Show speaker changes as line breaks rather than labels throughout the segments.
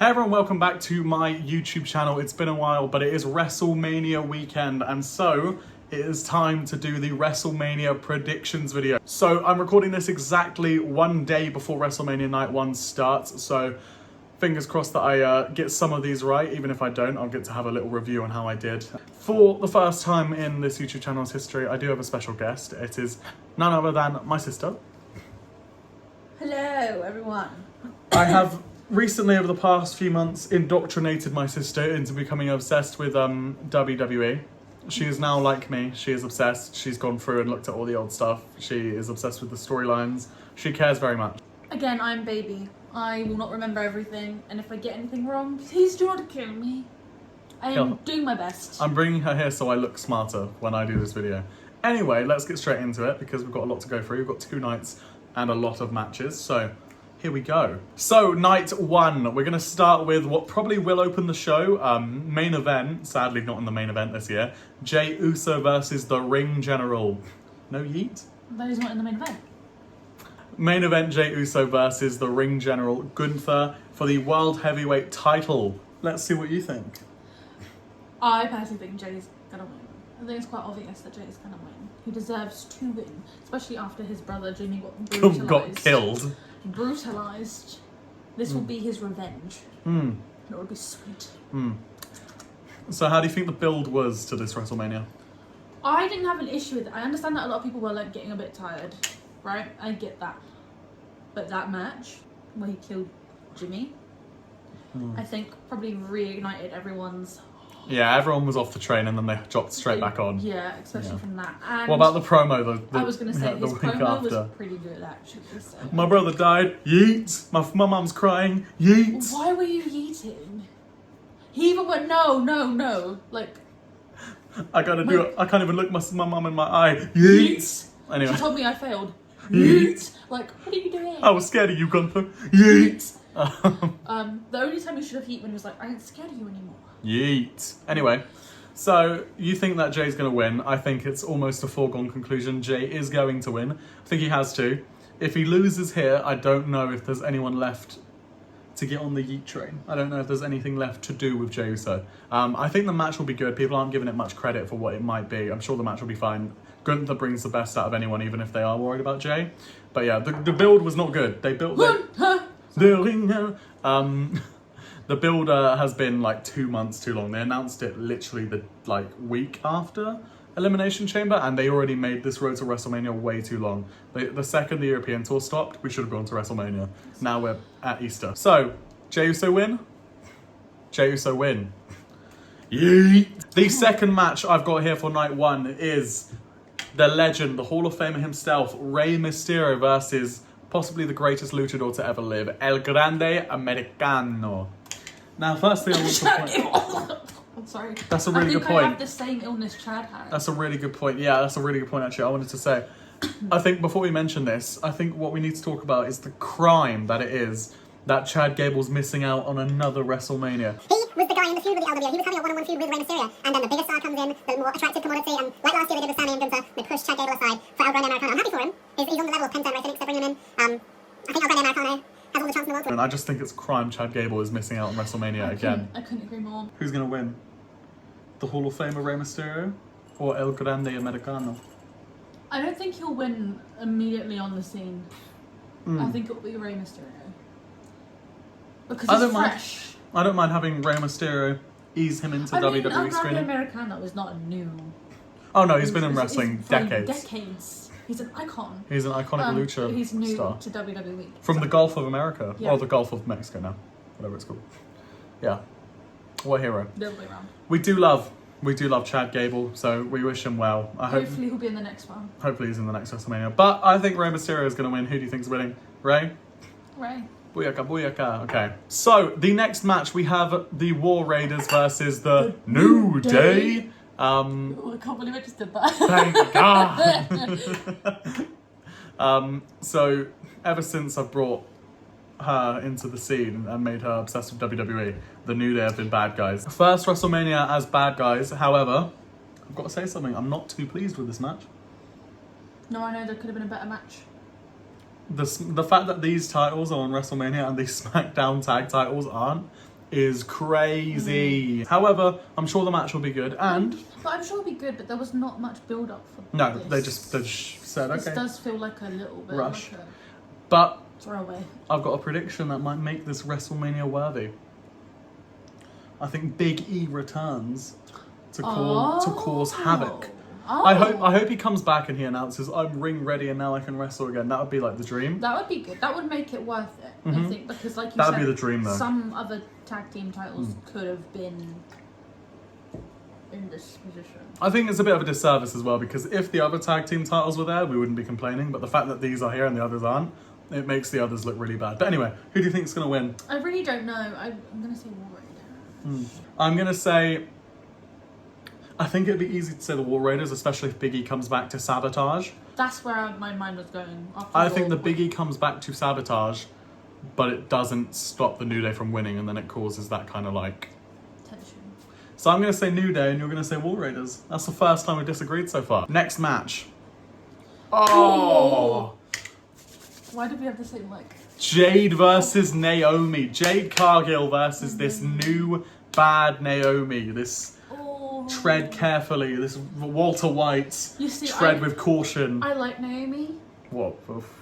Hey everyone, welcome back to my YouTube channel. It's been a while, but it is WrestleMania weekend, and so it is time to do the WrestleMania predictions video. So I'm recording this exactly one day before WrestleMania Night 1 starts, so fingers crossed that I get some of these right. Even if I don't, I'll get to have a little review on how I did. For the first time in this YouTube channel's history, I do have a special guest. It is none other than my sister.
Hello everyone.
I have recently, over the past few months, indoctrinated my sister into becoming obsessed with WWE. She is now like me. She is obsessed. She's gone through and looked at all the old stuff. She is obsessed with the storylines. She cares very much.
Again, I'm baby. I will not remember everything, and if I get anything wrong, please do not kill me. I am doing my best.
I'm bringing her here so I look smarter when I do this video. Anyway, let's get straight into it because we've got a lot to go through. We've got 2 nights and a lot of matches, so here we go. So, night 1, we're going to start with what probably will open the show. Main event, sadly not in the main event this year. Jey Uso versus the Ring General. No yeet?
That is not in the main event.
Main event, Jey Uso versus the Ring General Gunther for the World Heavyweight title. Let's see what you think.
I personally think Jay's gonna win. I think it's quite obvious that Jay's gonna win. He deserves to win, especially after his brother Jimmy got brutalized.
Got killed.
Brutalized. This will be his revenge. It will be sweet.
So how do you think the build was to this WrestleMania?
I didn't have an issue with it. I understand that a lot of people were like getting a bit tired, right? I get that. But that match where he killed Jimmy, I think probably reignited everyone's.
Yeah, everyone was off the train and then they dropped straight back on.
Yeah, especially from that. And
what about the promo?
I was going to say, his promo
after
was pretty good, actually. So.
My brother died. Yeet. My mum's crying. Yeet.
Why were you yeeting? He even went, no. Like,
I gotta do it. I can't even look my mum in my eye. Yeet. Anyway.
She told me I failed. Yeet. Like, what are you doing?
I was scared of you, Gunther. Yeet.
The only time you should have yeeted when he was like, I ain't scared of you anymore.
Yeet. Anyway, so you think that Jay's going to win. I think it's almost a foregone conclusion. Jay is going to win. I think he has to. If he loses here, I don't know if there's anyone left to get on the yeet train. I don't know if there's anything left to do with Jey Uso. I think the match will be good. People aren't giving it much credit for what it might be. I'm sure the match will be fine. Gunther brings the best out of anyone, even if they are worried about Jay. But yeah, the build was not good. They built the build has been like 2 months too long. They announced it literally the week after Elimination Chamber, and they already made this road to WrestleMania way too long. The second the European tour stopped, we should have gone to WrestleMania. Now we're at Easter. So, Jey Uso win? Jey Uso win. Yeet! The second match I've got here for night 1 is the legend, the Hall of Famer himself, Rey Mysterio versus possibly the greatest luchador to ever live, El Grande Americano. Now, first thing I want to point...
I'm sorry.
That's a really good point.
I have the same illness Chad has.
That's a really good point. Yeah, that's a really good point, actually. I wanted to say, I think before we mention this, I think what we need to talk about is the crime that it is that Chad Gable's missing out on another WrestleMania.
He was the guy in the feud with the LWO. He was having a one-on-one feud with Rey Mysterio. And then the bigger star comes in, the more attractive commodity. And like last year they did with Sammy and Gunther, they pushed Chad Gable aside for El Grande Americano. I'm happy for him. He's on the level of Penta and Ray Phoenix. They're bringing him in. I think El Grande Americano has all the chance in the world to win.
And I just think it's crime Chad Gable is missing out on WrestleMania again.
I couldn't agree more.
Who's going to win? The Hall of Famer Rey Mysterio or El Grande Americano?
I don't think he'll win immediately on the scene. I think it'll be Rey Mysterio. Because he's fresh.
I don't mind having Rey Mysterio ease him into WWE
El Grande
screening.
Americano is not new.
Oh no, he's been in wrestling
decades. He's an icon.
He's an iconic lucha star.
He's new to WWE.
From the Gulf of America.
Yeah.
Or the Gulf of Mexico now. Whatever it's called. Yeah. What hero.
The other way around.
We do love Chad Gable, so we wish him well.
Hopefully he'll be in the next one.
Hopefully he's in the next WrestleMania. But I think Rey Mysterio is going to win. Who do you think's winning? Rey?
Rey.
Booyaka, booyaka. Okay. So, the next match, we have the War Raiders versus the New Day.
Oh, I can't believe I just did that.
Thank God. So, ever since I've brought her into the scene and made her obsessed with WWE, the New Day have been bad guys. First WrestleMania as bad guys, however, I've got to say something, I'm not too pleased with this match.
No, I know there could have been a better match.
The fact that these titles are on WrestleMania and these SmackDown tag titles aren't is crazy. However, I'm sure the match will be good, and
But I'm sure it'll be good, but there was not much build up for
no,
this.
they just said
This
okay.
does feel like a little bit
Rush.
like a
But
throwaway.
I've got a prediction that might make this WrestleMania worthy. I think Big E returns to cause havoc.
Oh.
I hope he comes back and he announces, I'm ring ready and now I can wrestle again. That would be like the dream.
That would be good. That would make it worth it, I think, because like you
That would
said,
be the dream, though.
some other tag team titles could have been in this position.
I think it's a bit of a disservice as well, because if the other tag team titles were there, we wouldn't be complaining. But the fact that these are here and the others aren't, it makes the others look really bad. But anyway, who do you think is going to win?
I really don't know. I'm going to say War Raiders.
I'm going to say, I think it'd be easy to say the War Raiders, especially if Big E comes back to Sabotage.
That's where my mind was going. After
I think the Big E comes back to Sabotage, but it doesn't stop the New Day from winning, and then it causes that kind of like
tension.
So I'm going to say New Day and you're going to say War Raiders. That's the first time we've disagreed so far. Next match. Oh!
Why did we have the same like?
Jade versus Naomi. Jade Cargill versus this new bad Naomi. This tread carefully. This Walter White.
You see,
tread with caution.
I like Naomi.
What?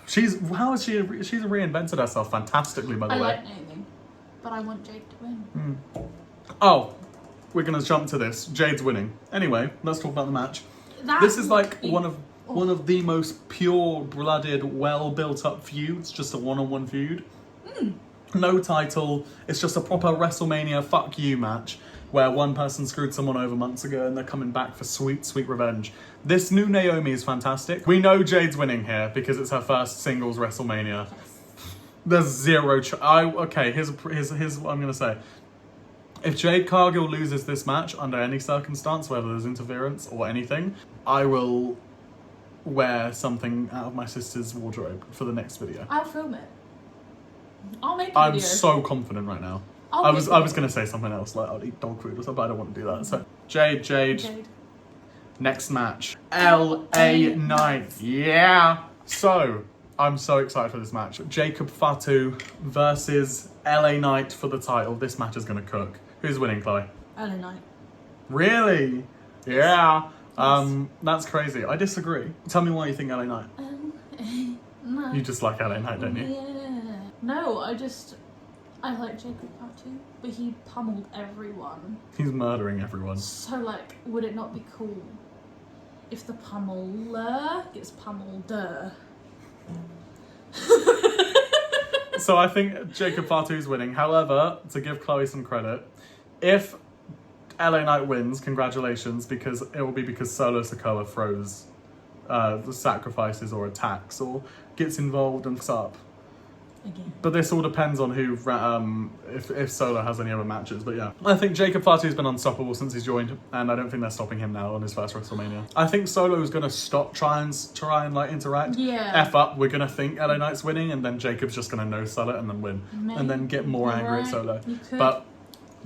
She's reinvented herself fantastically, by the
I
way.
like Naomi, but I want Jade to win.
Oh, we're gonna jump to this. Jade's winning. Anyway, let's talk about the match. This is like one of the most pure-blooded, well-built-up feuds. Just a one-on-one feud. No title. It's just a proper WrestleMania fuck you match where one person screwed someone over months ago and they're coming back for sweet, sweet revenge. This new Naomi is fantastic. We know Jade's winning here because it's her first singles WrestleMania. There's zero. Okay, here's what I'm gonna say. If Jade Cargill loses this match under any circumstance, whether there's interference or anything, I will wear something out of my sister's wardrobe for the next video.
I'll film it. I'll make a
I'm
video.
so confident right now. I was gonna say something else, like I'll eat dog food or something, but I don't want to do that. So Jade. Next match. LA Knight. Yeah. So I'm so excited for this match. Jacob Fatu versus LA Knight for the title. This match is gonna cook. Who's winning, Chloe?
LA Knight.
Really? Yeah. That's crazy. I disagree. Tell me why you think LA Knight.
No.
You just like LA Knight, don't you?
Yeah. No, I like Jacob Fatu, but he pummeled everyone.
He's murdering everyone.
So like, would it not be cool if the pummeler gets pummeled?
So I think Jacob Fatu's winning. However, to give Chloe some credit, if LA Knight wins, congratulations, because it will be because Solo Sikoa throws sacrifices or attacks or gets involved and fucks up.
Again.
But this all depends on who, if Solo has any other matches. But yeah, I think Jacob Fatu's been unstoppable since he's joined, and I don't think they're stopping him now on his first WrestleMania. I think Solo's gonna stop try and like interact.
Yeah.
F up. We're gonna think LA Knight's winning, and then Jacob's just gonna no sell it and then win, and then get more angry at Solo. But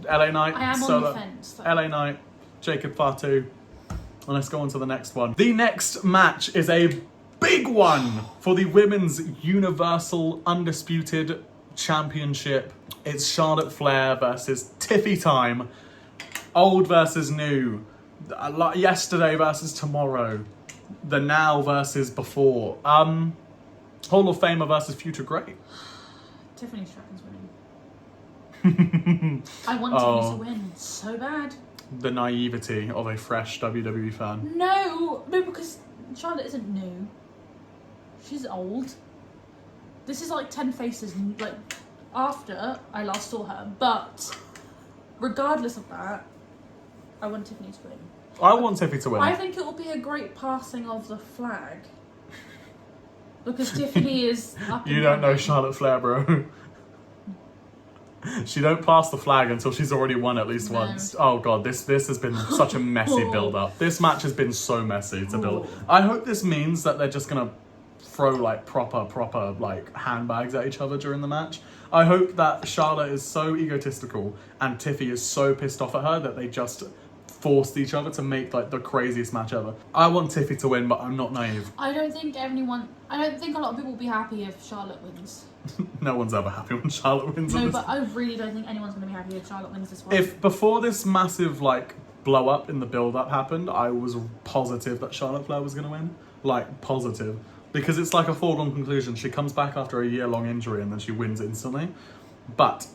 LA Knight,
I am
Solo,
on the fence. Though.
LA Knight, Jacob Fatu. And let's go on to the next one. The next match is a big one for the Women's Universal Undisputed Championship. It's Charlotte Flair versus Tiffy Time. Old versus new. Yesterday versus tomorrow. The now versus before. Hall of Famer versus future great.
Tiffany Stratton's winning. I want Tiffany to win so bad.
The naivety of a fresh WWE fan.
No, because Charlotte isn't new. She's old. This is like 10 faces, like, after I last saw her. But, regardless of that, I want Tiffany to win.
I want Tiffy to win.
I think it will be a great passing of the flag. Because Tiffany is up
You
and
don't know
running.
Charlotte Flair, bro. She don't pass the flag until she's already won at least once. Oh god, this has been such a messy build-up. This match has been so messy to build. I hope this means that they're just gonna throw like proper like handbags at each other during the match. I hope that Charlotte is so egotistical and Tiffy is so pissed off at her that they just forced each other to make like the craziest match ever. I want Tiffy to win, but I'm not naive.
I don't think a lot of people will be happy if Charlotte wins.
No one's ever happy when Charlotte wins.
No, but I really don't think anyone's going to be happy if Charlotte wins this one.
If before this massive like blow up in the build up happened, I was positive that Charlotte Flair was going to win. Like positive. Because it's like a foregone conclusion. She comes back after a year-long injury and then she wins instantly. But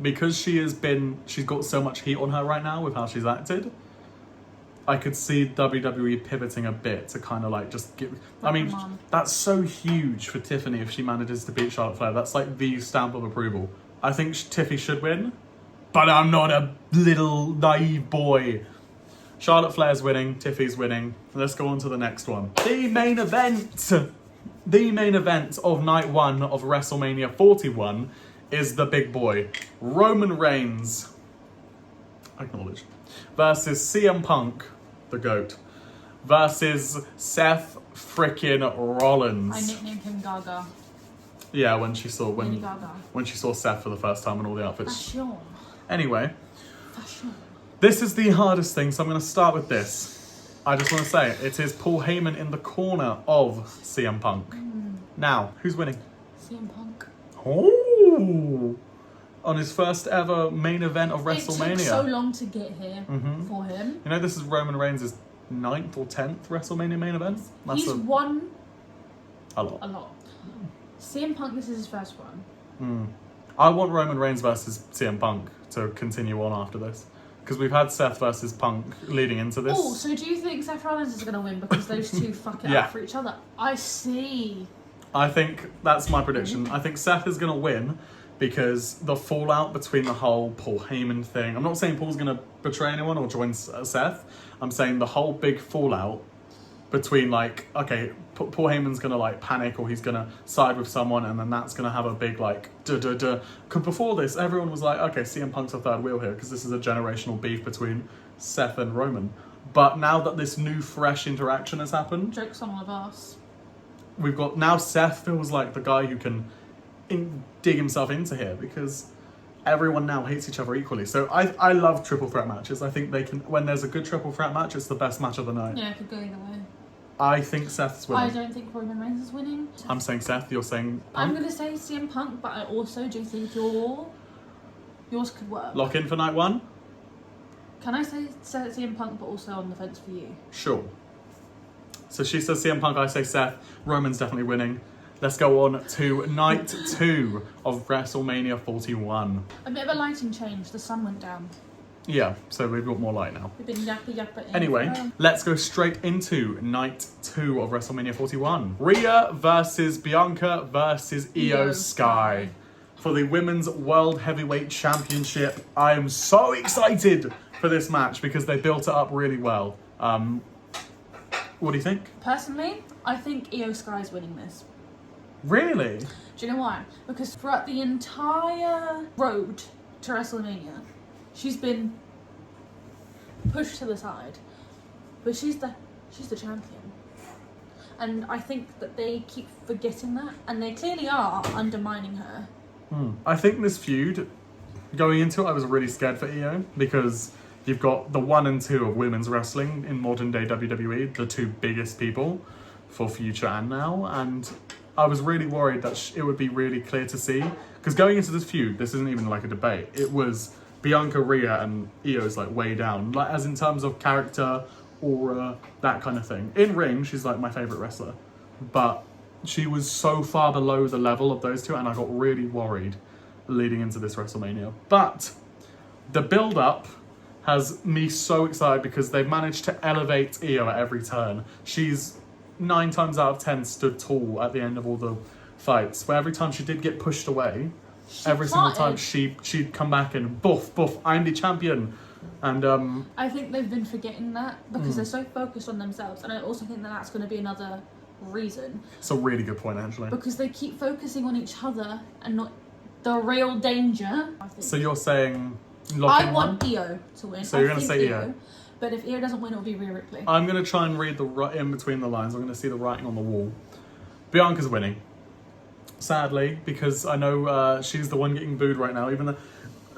because she's got so much heat on her right now with how she's acted, I could see WWE pivoting a bit to kind of like just give... I mean, that's so huge for Tiffany if she manages to beat Charlotte Flair. That's like the stamp of approval. I think Tiffy should win, but I'm not a little naive boy. Charlotte Flair's winning, Tiffy's winning. Let's go on to the next one. The main event! The main event of night 1 of WrestleMania 41 is the big boy, Roman Reigns, acknowledged, versus CM Punk, the GOAT, versus Seth frickin' Rollins.
I nicknamed him Gaga.
Yeah, when she saw
Gaga.
Seth for the first time in all the outfits.
Fashion.
Anyway,
Fashion.
this is the hardest thing, so I'm going to start with this. I just want to say it is Paul Heyman in the corner of CM Punk. Now, who's winning?
CM Punk.
Oh, on his first ever main event of WrestleMania.
It took so long to get here for him.
You know, this is Roman Reigns' 9th or 10th WrestleMania main event.
He's won
a lot.
A lot. CM Punk, this is his first one.
I want Roman Reigns versus CM Punk to continue on after this. Because we've had Seth versus Punk leading into this.
Oh, so do you think Seth Rollins is going to win because those two fuck it up for each other? I see.
I think that's my prediction. I think Seth is going to win because the fallout between the whole Paul Heyman thing. I'm not saying Paul's going to betray anyone or join Seth. I'm saying the whole big fallout between like, okay, Paul Heyman's going to like panic or he's going to side with someone and then that's going to have a big like Because before this, everyone was like, okay, CM Punk's a third wheel here because this is a generational beef between Seth and Roman. But now that this new fresh interaction has happened,
joke's on all of us.
We've got now Seth feels like the guy who can dig himself into here because everyone now hates each other equally. So I love triple threat matches. I think they can, when there's a good triple threat match, it's the best match of the night.
Yeah, it could go either way.
I think Seth's winning.
I don't think Roman Reigns is winning.
I'm saying Seth, you're saying Punk?
I'm going to say CM Punk, but I also do think yours could work.
Lock in for night 1?
Can I say CM Punk, but also on the fence for you?
Sure. So she says CM Punk, I say Seth. Roman's definitely winning. Let's go on to night 2 of WrestleMania 41.
A bit of a lighting change. The sun went down.
Yeah, so we've got more light now.
We've been yappa.
Anyway, let's go straight into night 2 of WrestleMania 41. Rhea versus Bianca versus Io Sky for the Women's World Heavyweight Championship. I am so excited for this match because they built it up really well. What do you think?
Personally, I think Io Sky is winning this.
Really?
Do you know why? Because throughout the entire road to WrestleMania, she's been pushed to the side, but she's the champion. And I think that they keep forgetting that, and they clearly are undermining her.
I think this feud, going into it, I was really scared for Io because you've got the 1 and 2 of women's wrestling in modern day WWE, the 2 biggest people for future and now, and I was really worried that it would be really clear to see, because going into this feud, this isn't even like a debate, it was Bianca, Rhea, and Io's like way down, like as in terms of character, aura, that kind of thing. In ring, she's like my favourite wrestler, but she was so far below the level of those two, and I got really worried leading into this WrestleMania. But the build-up has me so excited because they've managed to elevate Io at every turn. She's 9 times out of 10 stood tall at the end of all the fights, where every time she did get pushed away, every single time she'd come back and boof, I'm the champion. And
I think they've been forgetting that because they're so focused on themselves, and I also think that that's going to be another reason.
It's a really good point, actually.
Because they keep focusing on each other and not the real danger.
So you're saying
I want Io to win.
So you're going to say Io.
But if Io doesn't win, it'll be Rhea Ripley.
I'm going to try and read in between the lines. I'm going to see the writing on the wall. Bianca's winning. Sadly, because I know she's the one getting booed right now. Even though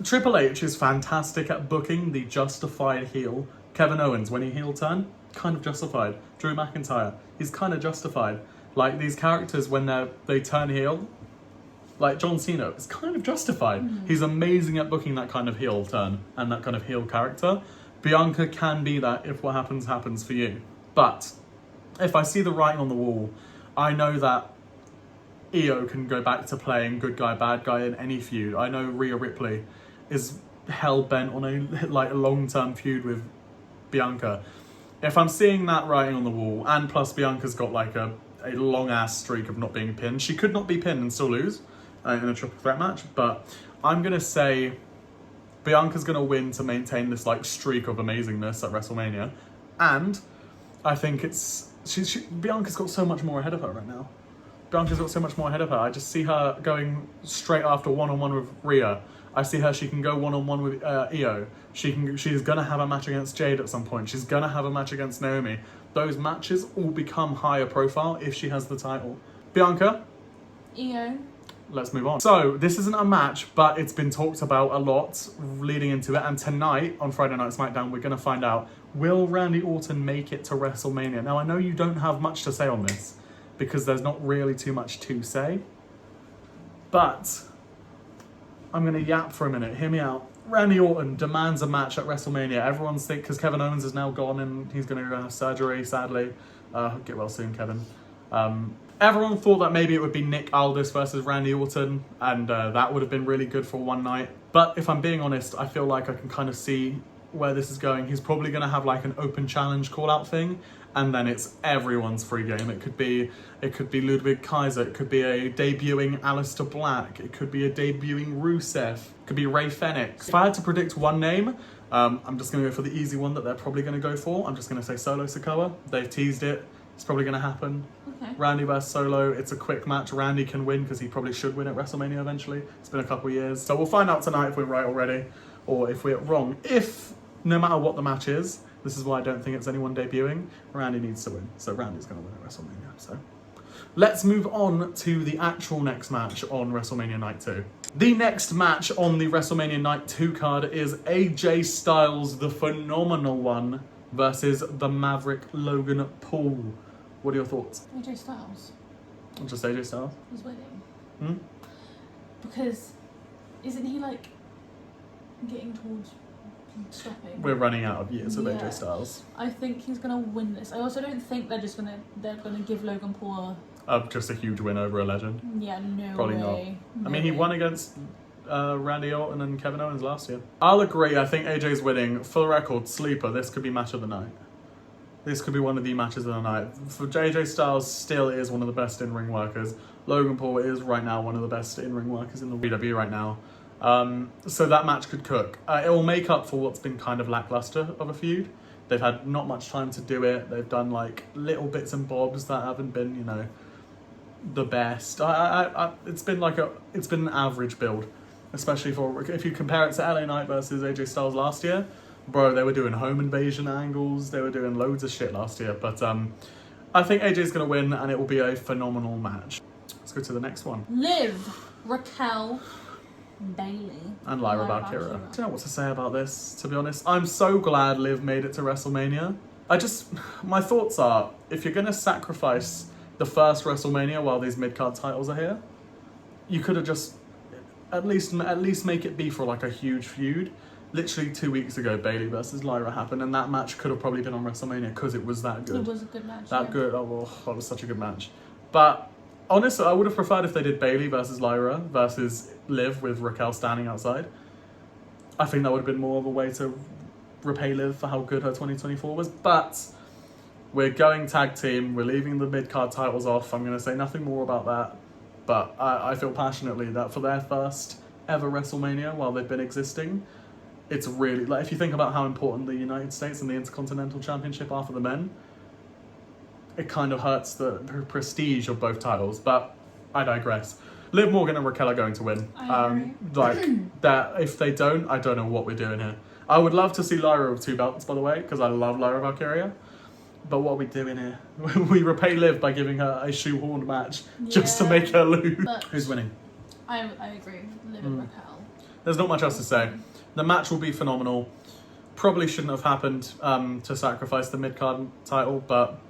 Triple H is fantastic at booking the justified heel. Kevin Owens, when he heel turn, kind of justified. Drew McIntyre, he's kind of justified. Like, these characters, when they turn heel, like John Cena, it's kind of justified. He's amazing at booking that kind of heel turn and that kind of heel character. Bianca can be that if what happens, happens for you. But if I see the writing on the wall, I know that Io can go back to playing good guy, bad guy in any feud. I know Rhea Ripley is hell-bent on a long-term feud with Bianca. If I'm seeing that writing on the wall, and plus Bianca's got like a long-ass streak of not being pinned. She could not be pinned and still lose in a triple threat match, but I'm going to say Bianca's going to win to maintain this like streak of amazingness at WrestleMania. And I think Bianca's got so much more ahead of her right now. Bianca's got so much more ahead of her. I just see her going straight after one-on-one with Rhea. I see her, she can go one-on-one with Io. She's going to have a match against Jade at some point. She's going to have a match against Naomi. Those matches all become higher profile if she has the title. Bianca?
Io.
Let's move on. So, this isn't a match, but it's been talked about a lot leading into it. And tonight, on Friday Night SmackDown, we're going to find out, will Randy Orton make it to WrestleMania? Now, I know you don't have much to say on this, because there's not really too much to say. But I'm going to yap for a minute. Hear me out. Randy Orton demands a match at WrestleMania. Everyone's thinking, because Kevin Owens is now gone and he's going to have surgery, sadly. Get well soon, Kevin. Everyone thought that maybe it would be Nick Aldis versus Randy Orton, and that would have been really good for one night. But if I'm being honest, I feel like I can kind of see where this is going. He's probably going to have like an open challenge call-out thing, and then it's everyone's free game. It could be Ludwig Kaiser, it could be a debuting Aleister Black, it could be a debuting Rusev, it could be Rey Fenix. If I had to predict one name, I'm just going to go for the easy one that they're probably going to go for. I'm just going to say Solo Sikoa. They've teased it. It's probably going to happen.
Okay.
Randy versus Solo. It's a quick match. Randy can win because he probably should win at WrestleMania eventually. It's been a couple of years. So we'll find out tonight if we're right already or if we're wrong. If, no matter what the match is, this is why I don't think it's anyone debuting, Randy needs to win. So Randy's going to win at WrestleMania. So let's move on to the actual next match on WrestleMania Night 2. The next match on the WrestleMania Night 2 card is AJ Styles, the phenomenal one, versus the Maverick Logan Paul. What are your thoughts?
AJ Styles.
Just AJ Styles?
He's winning.
Hmm?
Because isn't he like getting towards stopping?
We're running out of years of
Yeah.
AJ Styles.
I think he's gonna win this. I also don't think they're gonna give Logan Paul
Just a huge win over a legend.
no
Probably
way.
not. I mean, he won against Randy Orton and Kevin Owens last year. I'll agree. I think AJ's winning. For the record, sleeper. This could be match of the night. This could be one of the matches of the night. For AJ Styles, still is one of the best in-ring workers. Logan Paul is right now one of the best in-ring workers in the WWE right now. So that match could cook. It will make up for what's been kind of lackluster of a feud. They've had not much time to do it. They've done like little bits and bobs that haven't been, you know, the best. It's been an average build, especially for if you compare it to LA Knight versus AJ Styles last year. Bro, they were doing home invasion angles. They were doing loads of shit last year. But I think AJ's going to win, and it will be a phenomenal match. Let's go to the next one.
Liv, Raquel, Bailey,
And Lyra Valkyria. I don't know what to say about this, to be honest. I'm so glad Liv made it to WrestleMania. My thoughts are, if you're going to sacrifice the first WrestleMania while these mid-card titles are here, you could have just at least make it be for like a huge feud. Literally 2 weeks ago, Bailey versus Lyra happened, and that match could have probably been on WrestleMania because it was that good.
It was a good match.
Good. Oh, that was such a good match. But honestly, I would have preferred if they did Bailey versus Lyra versus Liv with Raquel standing outside. I think that would have been more of a way to repay Liv for how good her 2024 was. But we're going tag team. We're leaving the mid-card titles off. I'm going to say nothing more about that. But I feel passionately that for their first ever WrestleMania while they've been existing, it's really, like, if you think about how important the United States and the Intercontinental Championship are for the men, it kind of hurts the prestige of both titles. But I digress. Liv Morgan and Raquel are going to win.
I agree.
Like that. If they don't, I don't know what we're doing here. I would love to see Lyra with 2 belts, by the way, because I love Lyra Valkyria. But what are we doing here? We repay Liv by giving her a shoehorned match just to make her lose.
But
who's winning?
I agree. Liv and Raquel.
There's not much else to say. The match will be phenomenal. Probably shouldn't have happened to sacrifice the mid-card title, but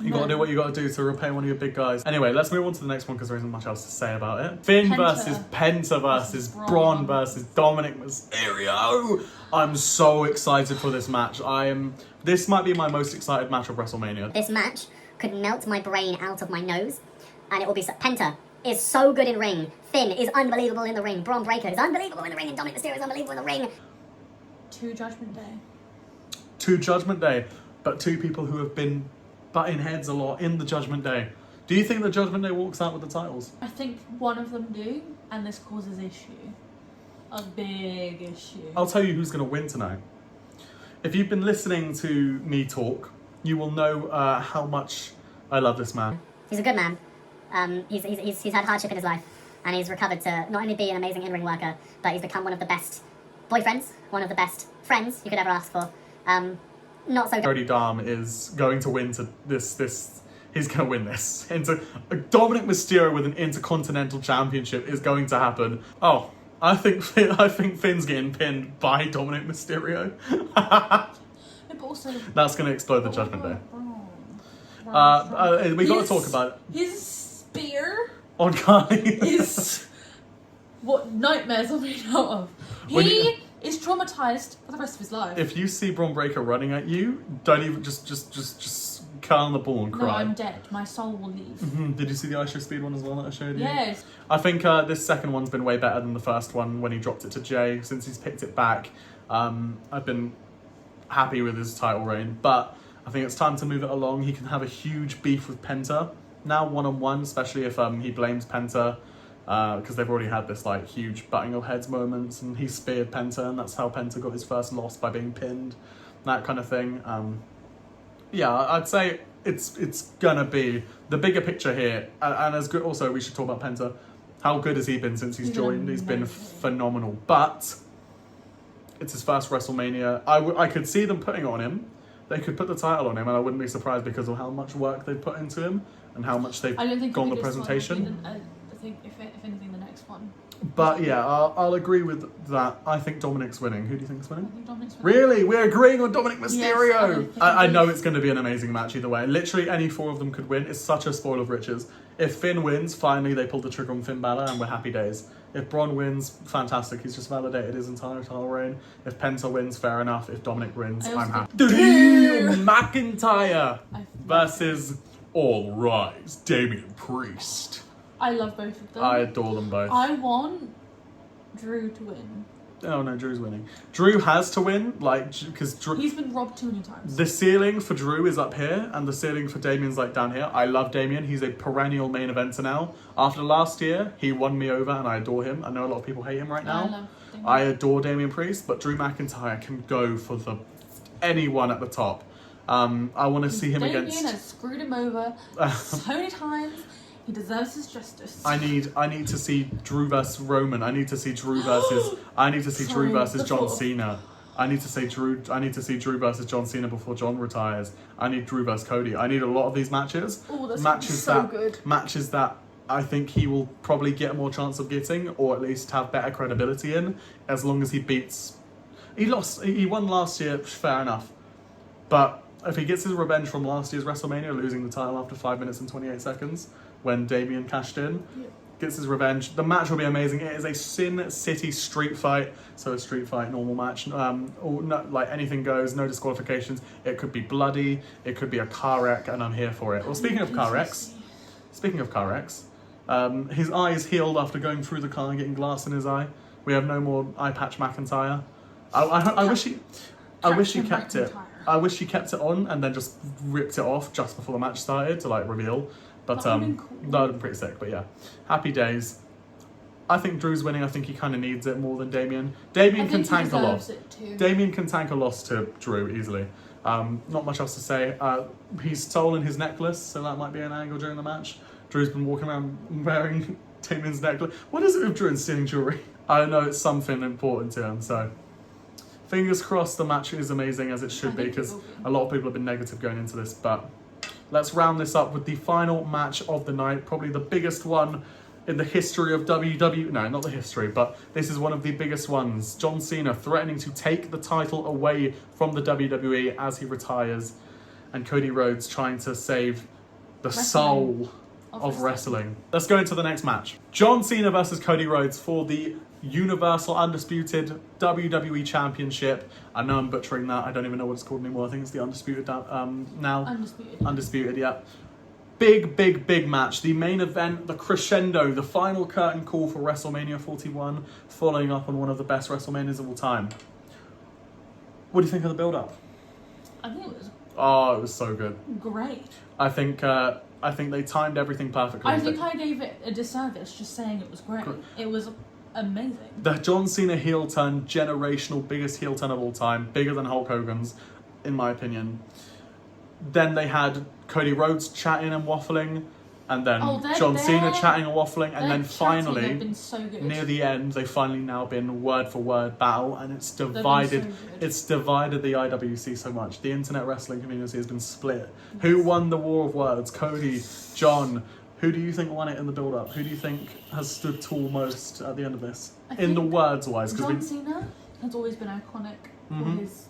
you got to do what you got to do to repay one of your big guys. Anyway, let's move on to the next one because there isn't much else to say about it. Finn versus Penta versus Braun versus Dominic Mysterio. I'm so excited for this match. This might be my most excited match of WrestleMania.
This match could melt my brain out of my nose, and it will be Penta is so good in ring. Finn is unbelievable in the ring. Braun Breaker is unbelievable in the ring, and Dominic Mysterio is unbelievable in the ring.
To Judgment Day.
To Judgment Day, but two people who have been butting heads a lot in the Judgment Day. Do you think the Judgment Day walks out with the titles?
I think one of them do, and this causes issue. A big issue.
I'll tell you who's going to win tonight. If you've been listening to me talk, you will know how much I love this man.
He's a good man. He's had hardship in his life, and he's recovered to not only be an amazing in-ring worker, but he's become one of the best boyfriends, one of the best friends you could ever ask for. Not so
Cody Dom is going to win to this. He's going to win this. Dominic Mysterio with an Intercontinental Championship is going to happen. Oh, I think Finn's getting pinned by Dominic Mysterio.
But also,
that's going to explode the Judgment Day. We got to talk about it.
His spear
On Carly
is what nightmares are made out of. He is traumatized for the rest of his life.
If you see Braun Breaker running at you, don't even just curl on the ball and cry.
No, I'm dead. My soul will leave.
Did you see the Ice Speed one as well that I showed you?
Yes.
I think this second one's been way better than the first one when he dropped it to Jay. Since he's picked it back, I've been happy with his title reign, but I think it's time to move it along. He can have a huge beef with Penta now, one-on-one, especially if he blames Penta, because they've already had this like huge butting of heads moments, and he speared Penta, and that's how Penta got his first loss, by being pinned, that kind of thing. Yeah, I'd say it's gonna be the bigger picture here, and as good. Also, we should talk about Penta. How good has he been since he's joined? He's been phenomenal, but it's his first WrestleMania. I could see them putting it on him. They could put the title on him, and I wouldn't be surprised because of how much work they've put into him and how much they've gone the presentation.
I think if anything, the next one.
But yeah, I'll agree with that. I think Dominic's winning. Who do you think's winning?
I think Dominic's winning.
Really? We're agreeing on Dominic Mysterio?
Yes,
I know it's going to be an amazing match either way. Literally any four of them could win. It's such a spoil of riches. If Finn wins, finally they pulled the trigger on Finn Balor and we're happy days. If Braun wins, fantastic. He's just validated his entire title reign. If Penta wins, fair enough. If Dominic wins, I'm happy. Drew McIntyre versus All Rise Damian Priest.
I love both of them.
I adore them both.
I want Drew to win.
Oh no, Drew's winning. Drew has to win, because
he's been robbed too many times.
The ceiling for Drew is up here, and the ceiling for Damian's like down here. I love Damian. He's a perennial main eventer now. After last year, he won me over, and I adore him. I know a lot of people hate him right now. I adore Damian Priest, but Drew McIntyre can go for anyone at the top. I want to see him against.
Damian has screwed him over so many times. He deserves his justice.
I need to see Drew versus Roman. I need to see Drew versus Drew versus John Cena. I need to see Drew versus John Cena before John retires. I need Drew versus Cody. I need a lot of these matches.
Oh, that's
good. Matches that I think he will probably get more chance of getting, or at least have better credibility in, as long as he beats. He won last year, fair enough. But if he gets his revenge from last year's WrestleMania, losing the title after 5 minutes and 28 seconds, when Damian cashed in, gets his revenge, the match will be amazing. It is a Sin City street fight, so a street fight normal match, or not, like anything goes, no disqualifications. It could be bloody, it could be a car wreck, and I'm here for it. Well, speaking of car wrecks, his eye is healed after going through the car and getting glass in his eye. We have no more eye patch McIntyre. I wish he kept it. I wish he kept it on and then just ripped it off just before the match started to reveal. But that would have been pretty sick. But yeah, happy days. I think Drew's winning. I think he kind of needs it more than Damian. Damian can tank a loss. Damian can tank a loss to Drew easily. Not much else to say. He's stolen his necklace, so that might be an angle during the match. Drew's been walking around wearing Damian's necklace. What is it with Drew and stealing jewelry? I know it's something important to him, so fingers crossed the match is amazing as it should be, because a lot of people have been negative going into this. But let's round this up with the final match of the night, probably the biggest one in the history of WWE. No, not the history, but this is one of the biggest ones. John Cena threatening to take the title away from the WWE as he retires, and Cody Rhodes trying to save the soul of wrestling. Let's go into the next match. John Cena versus Cody Rhodes for the Universal Undisputed WWE Championship. I know I'm butchering that. I don't even know what it's called anymore. I think it's the Undisputed now. Undisputed, yeah. Big match. The main event, the crescendo, the final curtain call for WrestleMania 41, following up on one of the best WrestleManias of all time. What do you think of the build-up?
I think it was
Oh, it was so good.
great.
I think they timed everything perfectly.
I think I gave it a disservice just saying it was great. It was amazing.
The John Cena heel turn, generational, biggest heel turn of all time, bigger than Hulk Hogan's, in my opinion. Then they had Cody Rhodes chatting and waffling, and then John Cena chatting and waffling, and then finally,
been so good.
near the end, they've finally now been word for word battle, and it's divided.
So
It's divided the IWC so much. The internet wrestling community has been split. Yes. Who won the war of words? Cody, John. Who do you think won it in the build-up? Who do you think has stood tall most at the end of this? In the words-wise,
John Cena has always been iconic for his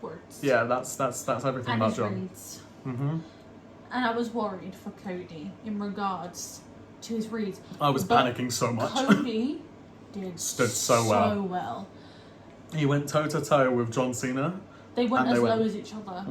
words.
Yeah, that's everything
and
about
his
John.
reads. And I was worried for Cody in regards to his reads.
I was panicking so much.
Cody stood so well.
He went toe-to-toe with John Cena.
They went as low as each other.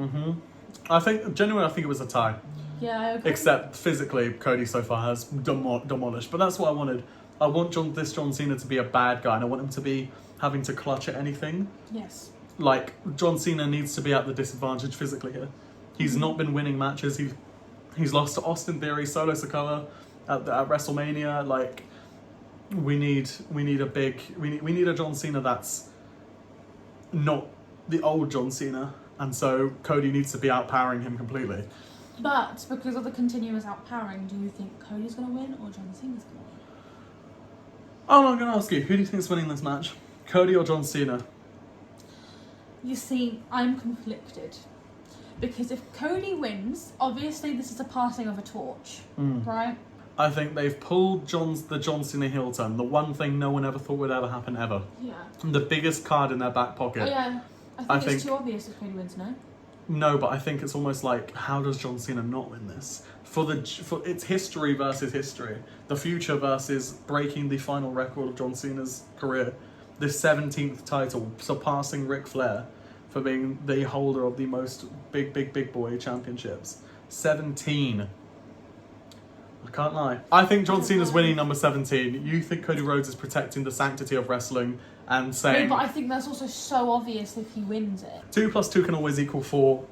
I think it was a tie.
Yeah, I agree.
Except physically, Cody so far has demolished. But that's what I wanted. I want John Cena to be a bad guy, and I want him to be having to clutch at anything.
Yes.
Like, John Cena needs to be at the disadvantage physically here. He's not been winning matches. He's lost to Austin Theory, Solo Sikoa at WrestleMania. Like, we need a John Cena that's not the old John Cena, and so Cody needs to be outpowering him completely.
But because of the continuous outpowering, do you think Cody's going to win or John Cena's going to win?
Oh, I'm going to ask you, who do you think's winning this match? Cody or John Cena?
You see, I'm conflicted. Because if Cody wins, obviously this is a passing of a torch, right?
I think they've pulled the John Cena heel turn, the one thing no one ever thought would ever happen ever.
Yeah.
The biggest card in their back pocket.
Oh yeah, I think it's too obvious if Cody wins, no?
No, but I think it's almost like, how does John Cena not win this? For it's history versus history. The future versus breaking the final record of John Cena's career. The 17th title, surpassing Ric Flair for being the holder of the most big boy championships. 17. I can't lie. I think John Cena's winning number 17. You think Cody Rhodes is protecting the sanctity of wrestling and saying...
No, but I think that's also so obvious if he wins it.
2 + 2 can always equal 4.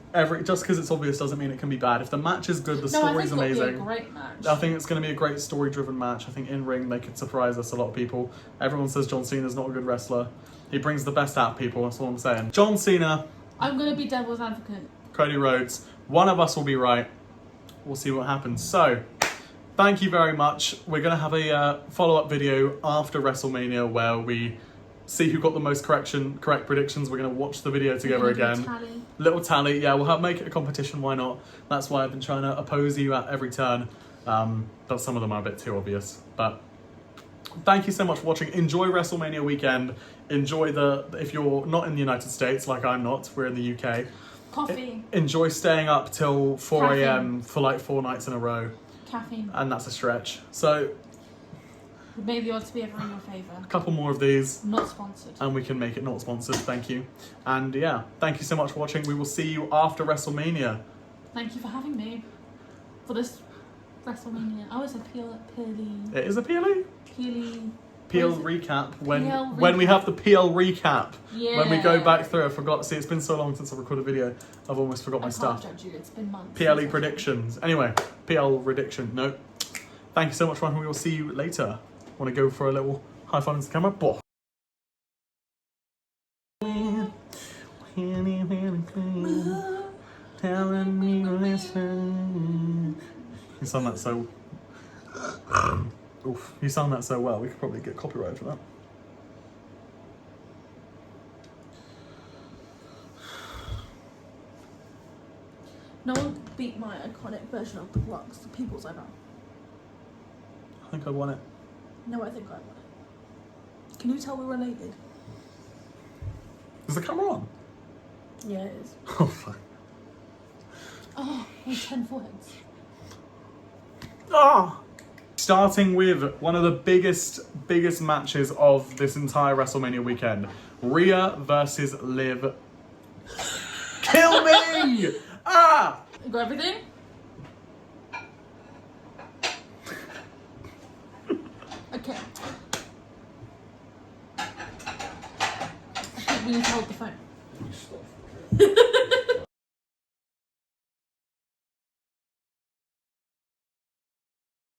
Just because it's obvious doesn't mean it can be bad. If the match is good, the story's amazing.
I think it'll be a great match.
I think it's going to be a great story-driven match. I think in-ring they could surprise us, a lot of people. Everyone says John Cena's not a good wrestler. He brings the best out of people, that's all I'm saying. John Cena.
I'm going to be devil's advocate.
Cody Rhodes. One of us will be right. We'll see what happens. So, thank you very much. We're going to have a follow-up video after WrestleMania where we see who got the most correct predictions. We're going to watch the video together again. Little tally. Yeah, we'll make it a competition. Why not? That's why I've been trying to oppose you at every turn. But some of them are a bit too obvious. But thank you so much for watching. Enjoy WrestleMania weekend. Enjoy if you're not in the United States, like I'm not, we're in the UK.
Coffee.
Enjoy staying up till 4 a.m. for like 4 nights in a row.
Caffeine.
And that's a stretch. So
maybe the odds to be ever in your favour.
A couple more of these.
Not sponsored.
And we can make it not sponsored. Thank you. And yeah, thank you so much for watching. We will see you after WrestleMania.
Thank you for having me for this WrestleMania. I always say peely.
It is a peely?
Peel
recap. When we have the PL recap.
Yeah.
When we go back through, I forgot. See, it's been so long since I recorded a video. I've almost forgot my stuff.
Judge you. It's been months.
PLE predictions. Anyway, PL prediction. No. Thank you so much for watching. We will see you later. Want to go for a little high five into the camera? Boah. Telling me to listen. You sound that so. Oof, you sound that so well. We could probably get copyright for that.
No one beat my iconic version of the Blocks, the People's Eyebrow.
I think I won it.
No, I think I would. Can you tell we're related?
Is the camera on?
Yeah, it is.
Oh, fuck.
Oh, with 10 foreheads.
Ah! Starting with one of the biggest matches of this entire WrestleMania weekend. Rhea versus Liv. Kill me! Ah!
You got everything? Okay. I think we need to hold the phone.